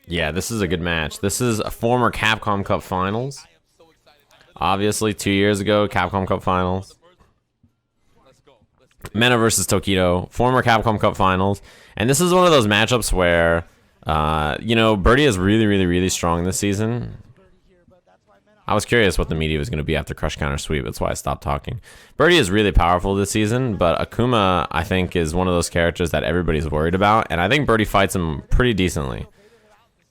Yeah, this is a good match. This is a former Capcom Cup Finals. Obviously, 2 years ago, Capcom Cup Finals. Mena versus Tokido, former Capcom Cup Finals. And this is one of those matchups where, you know, Birdie is really, really, really strong this season. I was curious what the media was going to be after Crush Counter Sweep. That's why I stopped talking. Birdie is really powerful this season, but Akuma, I think, is one of those characters that everybody's worried about. And I think Birdie fights him pretty decently.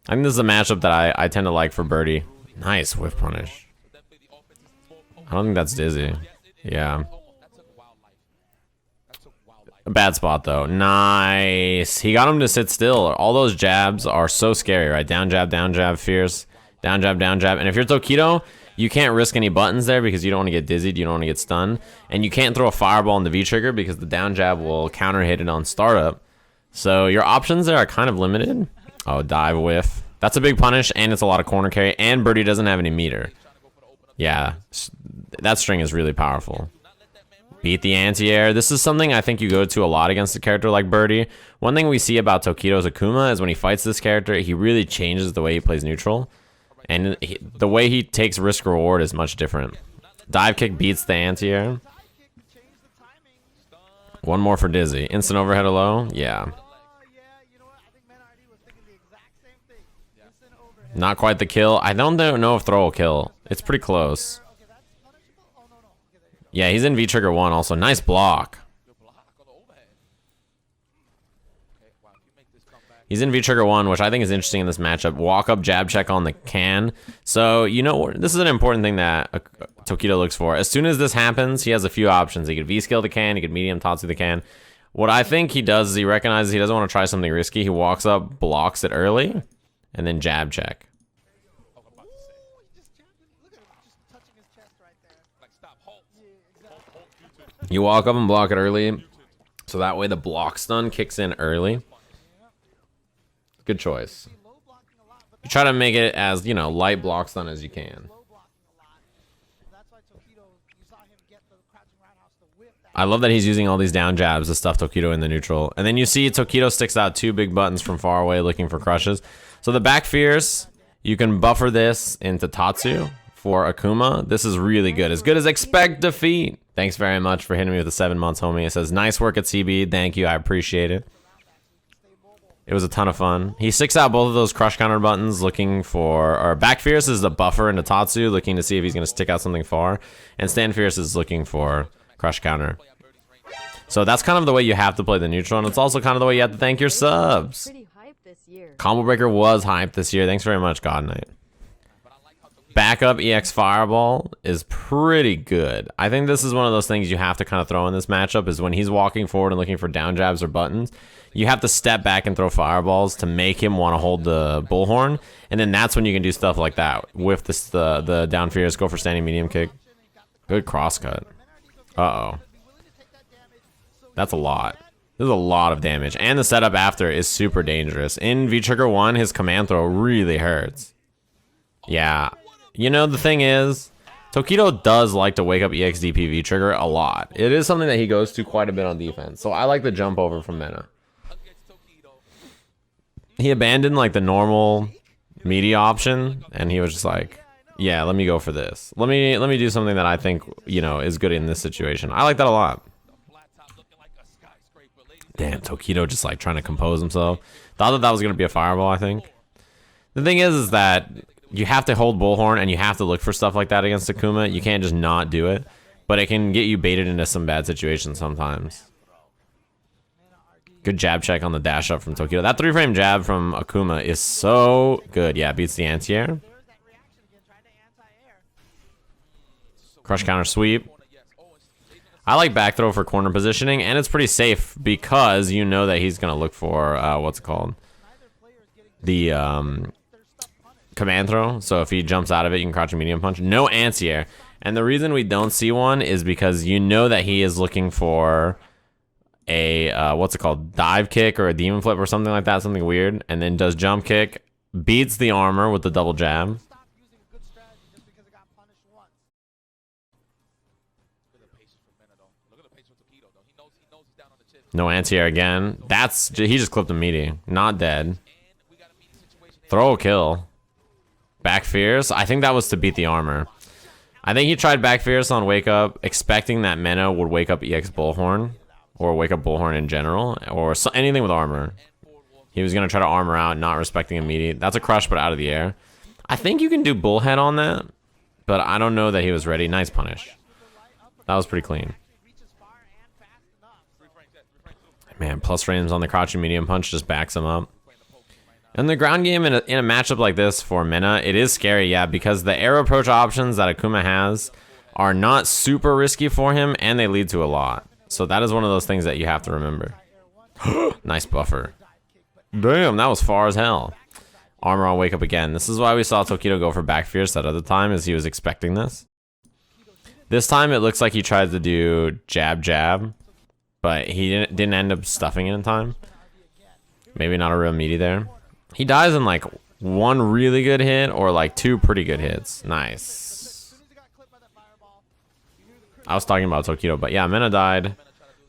I think this is a matchup that I tend to like for Birdie. Nice whiff punish. I don't think that's dizzy. Yeah. A bad spot, though. Nice. He got him to sit still. All those jabs are so scary, right? Down jab, fierce. Down jab, down jab. And if you're Tokido, you can't risk any buttons there because you don't want to get dizzied. You don't want to get stunned. And you can't throw a fireball in the V-trigger because the down jab will counter hit it on startup. So your options there are kind of limited. Oh, dive whiff. That's a big punish, and it's a lot of corner carry. And Birdie doesn't have any meter. Yeah, that string is really powerful. Beat the anti-air. This is something I think you go to a lot against a character like Birdie. One thing we see about Tokido's Akuma is when he fights this character, he really changes the way he plays neutral. And the way he takes risk-reward is much different. Dive kick beats the anti-air. One more for Dizzy. Instant overhead low? Yeah. Not quite the kill. I don't know if throw will kill. It's pretty close. Yeah, he's in V-trigger 1 also. Nice block. He's in V-trigger 1, which I think is interesting in this matchup. Walk up, jab check on the can. So, you know, this is an important thing that Tokido looks for. As soon as this happens, he has a few options. He could V-skill the can, he could medium Tatsu the can. What I think he does is he recognizes he doesn't want to try something risky. He walks up, blocks it early, and then jab check. You walk up and block it early, so that way the block stun kicks in early. Good choice. You try to make it as, you know, light block stun as you can. I love that he's using all these down jabs to stuff Tokido in the neutral. And then you see Tokido sticks out 2 big buttons from far away looking for crushes. So the back fierce, you can buffer this into Tatsu for Akuma. This is really good. As good as expect defeat. Thanks very much for hitting me with the 7 months, homie. It says, nice work at CB. Thank you. I appreciate it. It was a ton of fun. He sticks out both of those crush counter buttons looking for... Or back fierce is the buffer into Tatsu, looking to see if he's going to stick out something far. And stand fierce is looking for crush counter. So that's kind of the way you have to play the neutral. And it's also kind of the way you have to thank your subs. Combo Breaker was hyped this year. Thanks very much, God Knight. Backup EX Fireball is pretty good. I think this is one of those things you have to kind of throw in this matchup is when he's walking forward and looking for down jabs or buttons, you have to step back and throw fireballs to make him want to hold the bullhorn, and then that's when you can do stuff like that. With the down fierce, go for standing medium kick. Good crosscut. Uh-oh. That's a lot. There's a lot of damage, and the setup after is super dangerous. In V-Trigger 1, his command throw really hurts. Yeah. You know, the thing is, Tokido does like to wake up EXDP V-Trigger a lot. It is something that he goes to quite a bit on defense. So I like the jump over from Mena. He abandoned like the normal media option, and he was just like, yeah, let me go for this. Let me do something that I think, you know, is good in this situation. I like that a lot. Damn, Tokido just like trying to compose himself. Thought that that was going to be a fireball, I think. The thing is that you have to hold bullhorn and you have to look for stuff like that against Akuma. You can't just not do it, but it can get you baited into some bad situations sometimes. Good jab check on the dash up from Tokido. That 3-frame jab from Akuma is so good. Yeah, beats the anti-air. Crush counter sweep. I like back throw for corner positioning, and it's pretty safe because you know that he's going to look for, what's it called? The command throw. So if he jumps out of it, you can crouch a medium punch. No anti-air. And the reason we don't see one is because you know that he is looking for a, what's it called? Dive kick or a demon flip or something like that, something weird. And then does jump kick, beats the armor with the double jab. No anti-air again. He just clipped a meaty. Not dead. Throw a kill. Back fierce. I think that was to beat the armor. I think he tried back fierce on wake up, expecting that Mena would wake up EX Bullhorn, or wake up Bullhorn in general, or anything with armor. He was gonna try to armor out, not respecting immediate. That's a crush, but out of the air. I think you can do bullhead on that, but I don't know that he was ready. Nice punish. That was pretty clean. Man, plus frames on the crouching medium punch just backs him up. In the ground game, in a matchup like this for Mena, it is scary, yeah, because the air approach options that Akuma has are not super risky for him, and they lead to a lot. So that is one of those things that you have to remember. Nice buffer. Damn, that was far as hell. Armor on wake up again. This is why we saw Tokido go for back fierce that other time, as he was expecting this. This time it looks like he tried to do jab jab, but he didn't end up stuffing it in time. Maybe not a real meaty there. He dies in like one really good hit or like two pretty good hits. Nice. I was talking about Tokido, but yeah, Mena died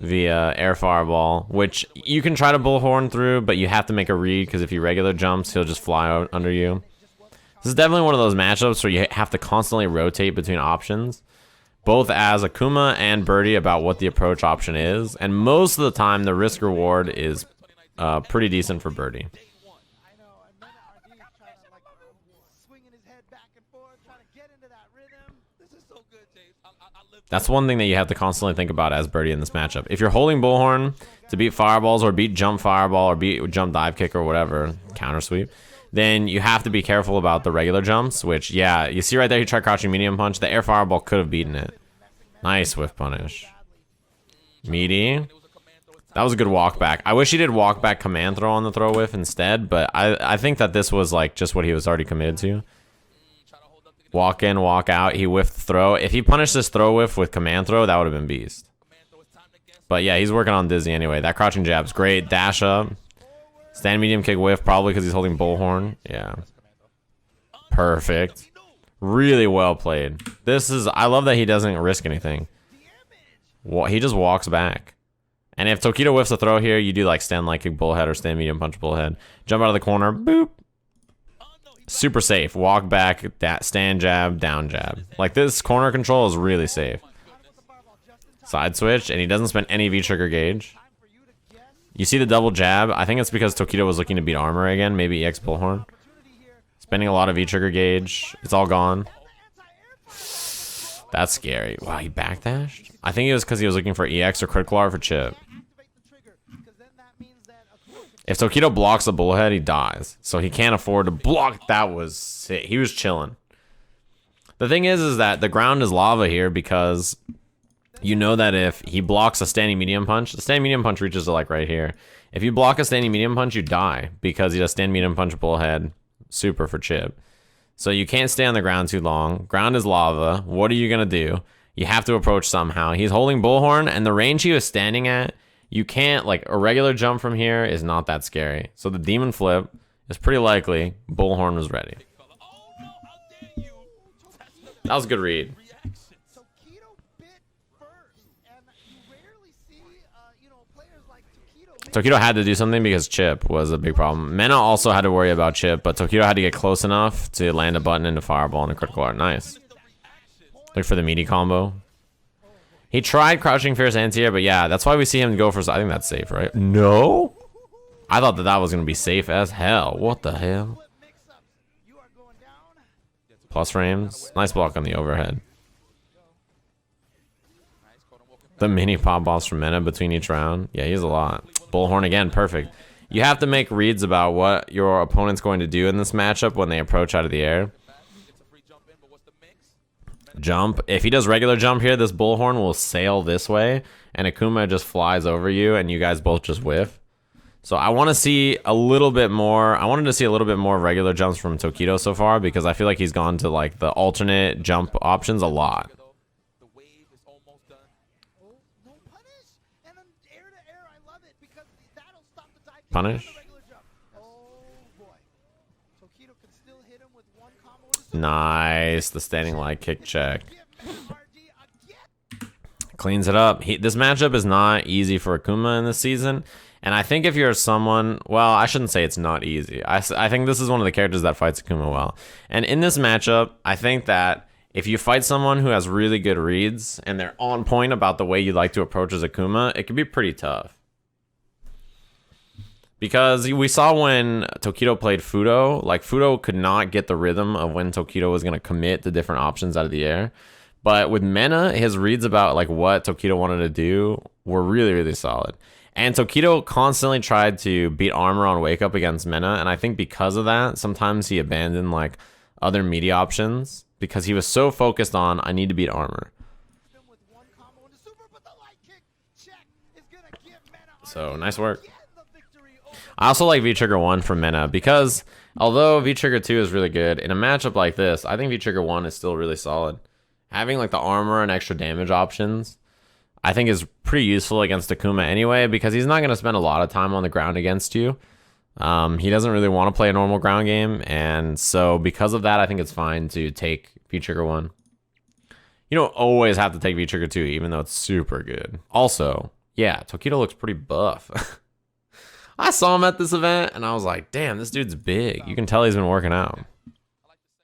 via air fireball, which you can try to bullhorn through, but you have to make a read because if he regular jumps, he'll just fly out under you. This is definitely one of those matchups where you have to constantly rotate between options, both as Akuma and Birdie, about what the approach option is, and most of the time the risk reward is pretty decent for Birdie. That's one thing that you have to constantly think about as Birdie in this matchup. If you're holding Bullhorn to beat fireballs or beat jump fireball or beat jump dive kick or whatever, counter sweep, then you have to be careful about the regular jumps, which, yeah, you see right there he tried crouching medium punch. The air fireball could have beaten it. Nice whiff punish. Meaty. That was a good walk back. I wish he did walk back command throw on the throw whiff instead, but I think that this was like just what he was already committed to. Walk in, walk out. He whiffed the throw. If he punished this throw whiff with command throw, that would have been beast. But yeah, he's working on Dizzy anyway. That crouching jab's great. Dash up. Stand medium kick whiff, probably because he's holding Bullhorn. Yeah. Perfect. Really well played. This is... I love that he doesn't risk anything. He just walks back. And if Tokido whiffs a throw here, you do like stand light kick bullhead or stand medium punch bullhead. Jump out of the corner. Boop. Super safe. Walk back, stand jab, down jab. Like this corner control is really safe. Side switch, and he doesn't spend any V-trigger gauge. You see the double jab? I think it's because Tokido was looking to beat armor again. Maybe EX Bullhorn. Spending a lot of V-trigger gauge. It's all gone. That's scary. Wow, he backdashed? I think it was because he was looking for EX or critical art for chip. If Tokido blocks the bullhead, he dies. So he can't afford to block. That was sick. He was chilling. The thing is that the ground is lava here because you know that if he blocks a standing medium punch, the standing medium punch reaches to like right here. If you block a standing medium punch, you die because he does stand medium punch bullhead. Super for chip. So you can't stay on the ground too long. Ground is lava. What are you going to do? You have to approach somehow. He's holding Bullhorn, and the range he was standing at, you can't, like, a regular jump from here is not that scary. So the demon flip is pretty likely Bullhorn was ready. That was a good read. Tokido had to do something because chip was a big problem. Mena also had to worry about chip, but Tokido had to get close enough to land a button into fireball and a critical art. Nice. Look for the meaty combo. He tried crouching fierce anti-air, but yeah, that's why we see him go for... I think that's safe, right? No? I thought that was going to be safe as hell. What the hell? Plus frames. Nice block on the overhead. The mini pop-offs from Mena between each round. Yeah, he has a lot. Bullhorn again, perfect. You have to make reads about what your opponent's going to do in this matchup when they approach out of the air. Jump. If he does regular jump here, this Bullhorn will sail this way, and Akuma just flies over you, and you guys both just whiff. So I want to see a little bit more. I wanted to see a little bit more regular jumps from Tokido so far, because I feel like he's gone to like the alternate jump options a lot. Punish. Nice. The standing light kick check. Cleans it up. This matchup is not easy for Akuma in this season. And I think if you're someone, well, I shouldn't say it's not easy. I think this is one of the characters that fights Akuma well. And in this matchup, I think that if you fight someone who has really good reads and they're on point about the way you like to approach as Akuma, it can be pretty tough. Because we saw when Tokido played Fudo, like Fudo could not get the rhythm of when Tokido was going to commit to different options out of the air. But with Mena, his reads about like what Tokido wanted to do were really, really solid. And Tokido constantly tried to beat armor on wake up against Mena, and I think because of that, sometimes he abandoned like other media options because he was so focused on I need to beat armor. So nice work. I also like V-Trigger 1 from Mena because although V-Trigger 2 is really good, in a matchup like this, I think V-Trigger 1 is still really solid. Having like the armor and extra damage options, I think is pretty useful against Akuma anyway, because he's not going to spend a lot of time on the ground against you. He doesn't really want to play a normal ground game, and so because of that, I think it's fine to take V-Trigger 1. You don't always have to take V-Trigger 2, even though it's super good. Also, yeah, Tokido looks pretty buff. I saw him at this event, and I was like, damn, this dude's big. You can tell he's been working out.